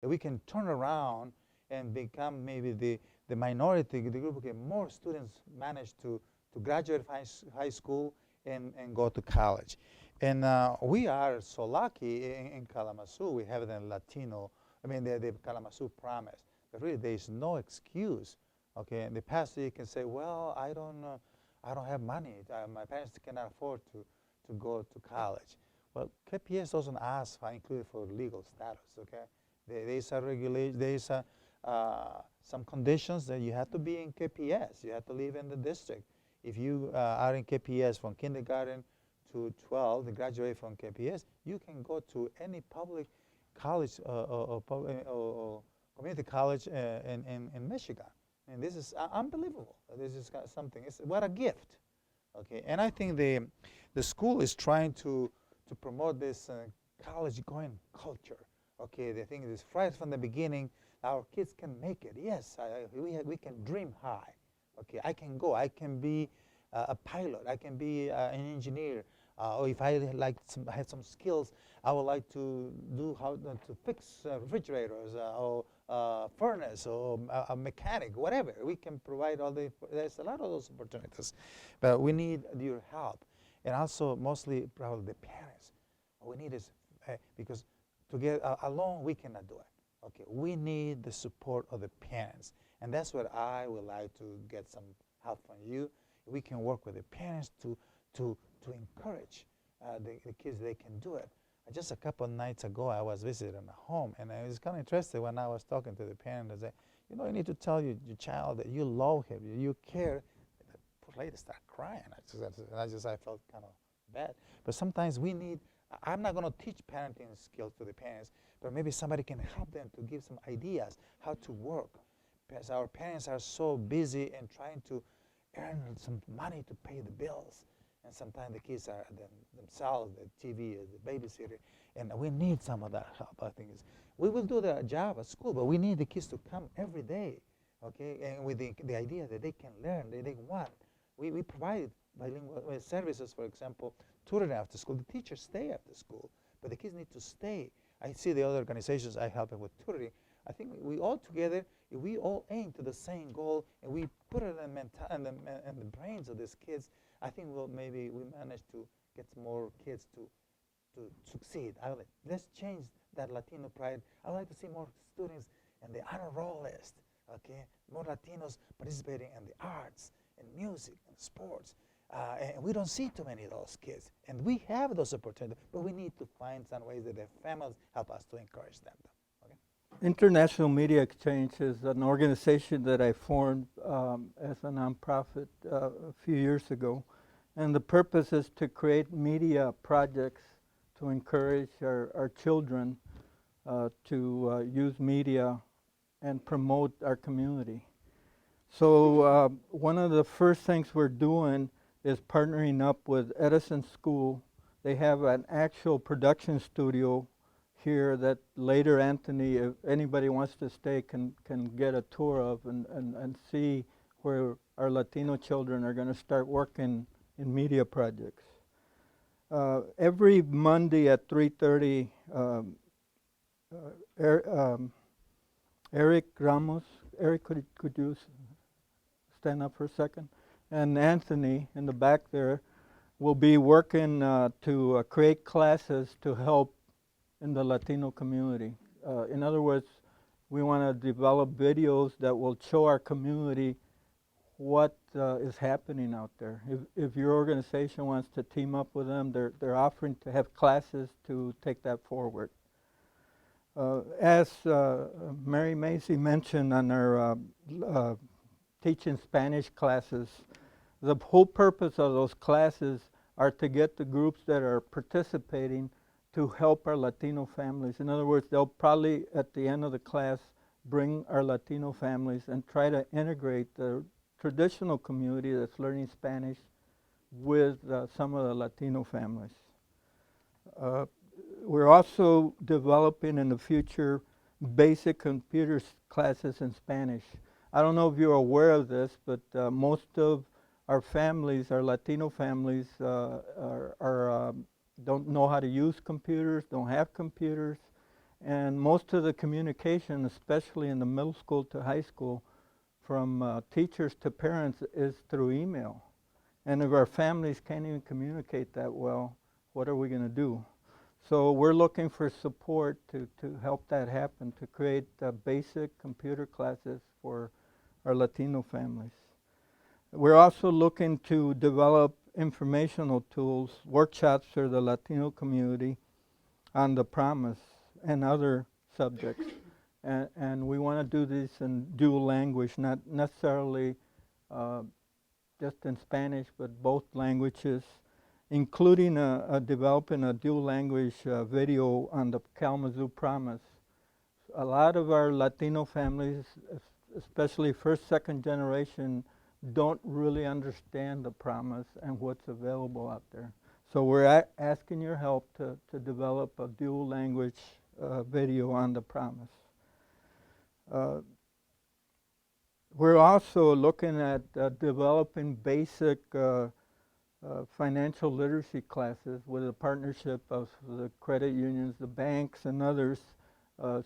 we can turn around and become maybe the minority, the group, okay, more students manage to graduate high school and go to college. And we are so lucky in Kalamazoo. We have the Latino, the Kalamazoo promise. But really, there is no excuse. Okay, in the past, you can say, well, I don't have money. My parents cannot afford to go to college. Well, KPS doesn't ask for included for legal status. Okay, there is a regulation. There is some conditions that you have to be in KPS. You have to live in the district. If you are in KPS from kindergarten to 12, they graduate from KPS, you can go to any public college or community college in Michigan. And this is unbelievable. This is something. What a gift. Okay, and I think the school is trying to promote this college-going culture. Okay, they think this right from the beginning. Our kids can make it. Yes, we can dream high. Okay, I can go. I can be a pilot. I can be an engineer. Or if I had some skills, I would like to do how to fix refrigerators or furnace or a mechanic, whatever. We can provide all the. There's a lot of those opportunities, but we need your help, and also mostly probably the parents. What we need is because together alone we cannot do it. Okay, we need the support of the parents, and that's what I would like to get some help from you. We can work with the parents to encourage the kids. They can do it. Just a couple of nights ago, I was visiting a home, and I was kind of interested when I was talking to the parent. I said, you know, you need to tell your child that you love him, you care. The poor lady started crying. I felt kind of bad. But sometimes we need. I'm not going to teach parenting skills to the parents, but maybe somebody can help them to give some ideas how to work. Because our parents are so busy and trying to earn some money to pay the bills. And sometimes the kids are themselves, the TV, the babysitter, and we need some of that help. I think we will do the job at school, but we need the kids to come every day, okay? And with the idea that they can learn, that they want. We provide bilingual services, for example, tutoring after school. The teachers stay after school, but the kids need to stay. I see the other organizations I help them with tutoring. I think we all together, if we all aim to the same goal and we put it in the brains of these kids, I think maybe we manage to get more kids to succeed. Let's change that Latino pride. I would like to see more students in the honor roll list. Okay, more Latinos participating in the arts and music and sports. And we don't see too many of those kids. And we have those opportunities, but we need to find some ways that their families help us to encourage them. Okay? International Media Exchange is an organization that I formed as a nonprofit a few years ago. And the purpose is to create media projects to encourage our children to use media and promote our community. So one of the first things we're doing is partnering up with Edison School. They have an actual production studio here that later, Anthony, if anybody wants to stay, can get a tour of and see where our Latino children are going to start working in media projects. Every Monday at 3:30, Eric Ramos, Eric, could you stand up for a second? And Anthony in the back there will be working to create classes to help in the Latino community. In other words, we want to develop videos that will show our community what is happening out there. If your organization wants to team up with them, they're offering to have classes to take that forward. As Mary Macy mentioned on our teaching Spanish classes, the whole purpose of those classes are to get the groups that are participating to help our Latino families. In other words, they'll probably at the end of the class bring our Latino families and try to integrate the traditional community that's learning Spanish with some of the Latino families. We're also developing in the future basic computers classes in Spanish. I don't know if you're aware of this, but most of our families, our Latino families, don't know how to use computers, don't have computers, And most of the communication, especially in the middle school to high school, from teachers to parents is through email. And if our families can't even communicate that well, what are we going to do? So we're looking for support to help that happen, to create basic computer classes for our Latino families. We're also looking to develop informational tools, workshops for the Latino community on the promise and other subjects. And we want to do this in dual language, not necessarily just in Spanish, but both languages, including developing a dual language video on the Kalamazoo promise. A lot of our Latino families, especially first, second generation, don't really understand the promise and what's available out there. So we're asking your help to develop a dual language video on the promise. We're also looking at developing basic financial literacy classes with a partnership of the credit unions, the banks, and others,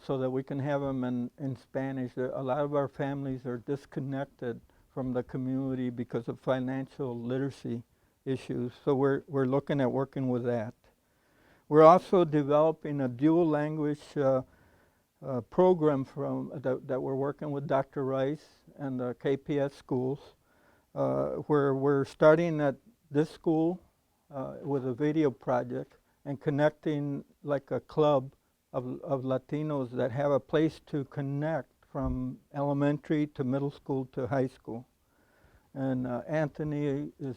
so that we can have them in Spanish. A lot of our families are disconnected from the community because of financial literacy issues, so we're looking at working with that. We're also developing a dual language program that we're working with Dr. Rice and the KPS schools, where we're starting at this school with a video project and connecting like a club of Latinos that have a place to connect from elementary to middle school to high school. And Anthony is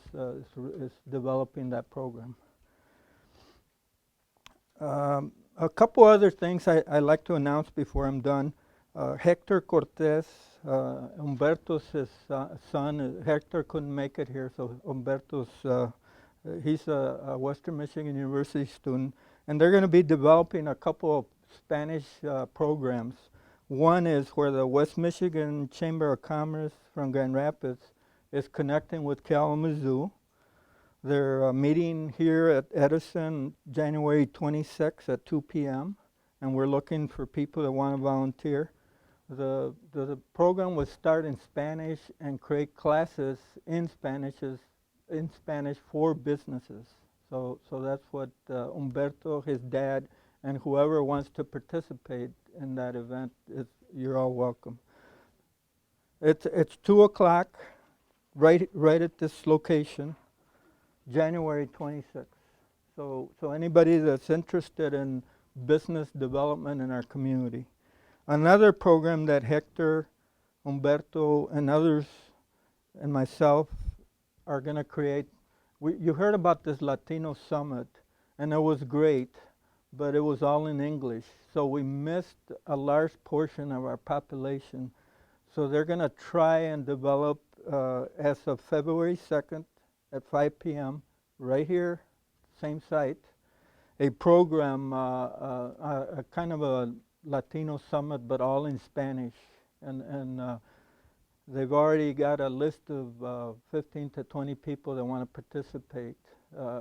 developing that program. A couple other things I'd like to announce before I'm done. Hector Cortez, Humberto's son. Hector couldn't make it here, so Humberto's, he's a Western Michigan University student, and they're going to be developing a couple of Spanish programs. One is where the West Michigan Chamber of Commerce from Grand Rapids is connecting with Kalamazoo. They're meeting here at Edison January 26th at 2 p.m. and we're looking for people that want to volunteer. The program will start in Spanish and create classes in Spanish for businesses. So that's what Humberto, his dad, and whoever wants to participate in that event, you're all welcome. It's 2 o'clock, right at this location. January 26th. So anybody that's interested in business development in our community. Another program that Hector, Humberto, and others, and myself are going to create, you heard about this Latino Summit, and it was great, but it was all in English. So we missed a large portion of our population. So they're going to try and develop, as of February 2nd, at 5 p.m. right here, same site, a program, a kind of a Latino summit, but all in Spanish. And they've already got a list of 15 to 20 people that want to participate.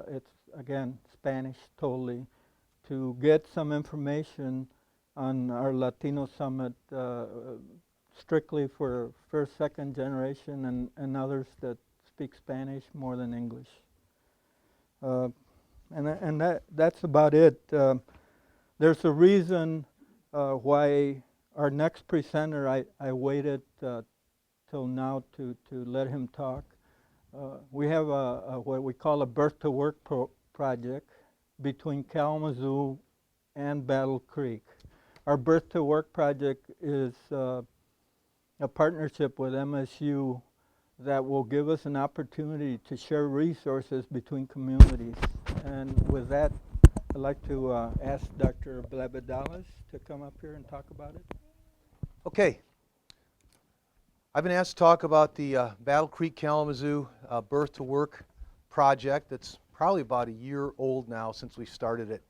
It's, again, Spanish totally, to get some information on our Latino summit, strictly for first, second generation and others that speak Spanish more than English. And that's about it. There's a reason why our next presenter, I waited till now to let him talk. We have what we call a Birth to Work project between Kalamazoo and Battle Creek. Our Birth to Work project is a partnership with MSU that will give us an opportunity to share resources between communities. And with that, I'd like to ask Dr. Blabedales to come up here and talk about it. Okay. I've been asked to talk about the Battle Creek Kalamazoo Birth to Work project that's probably about a year old now since we started it.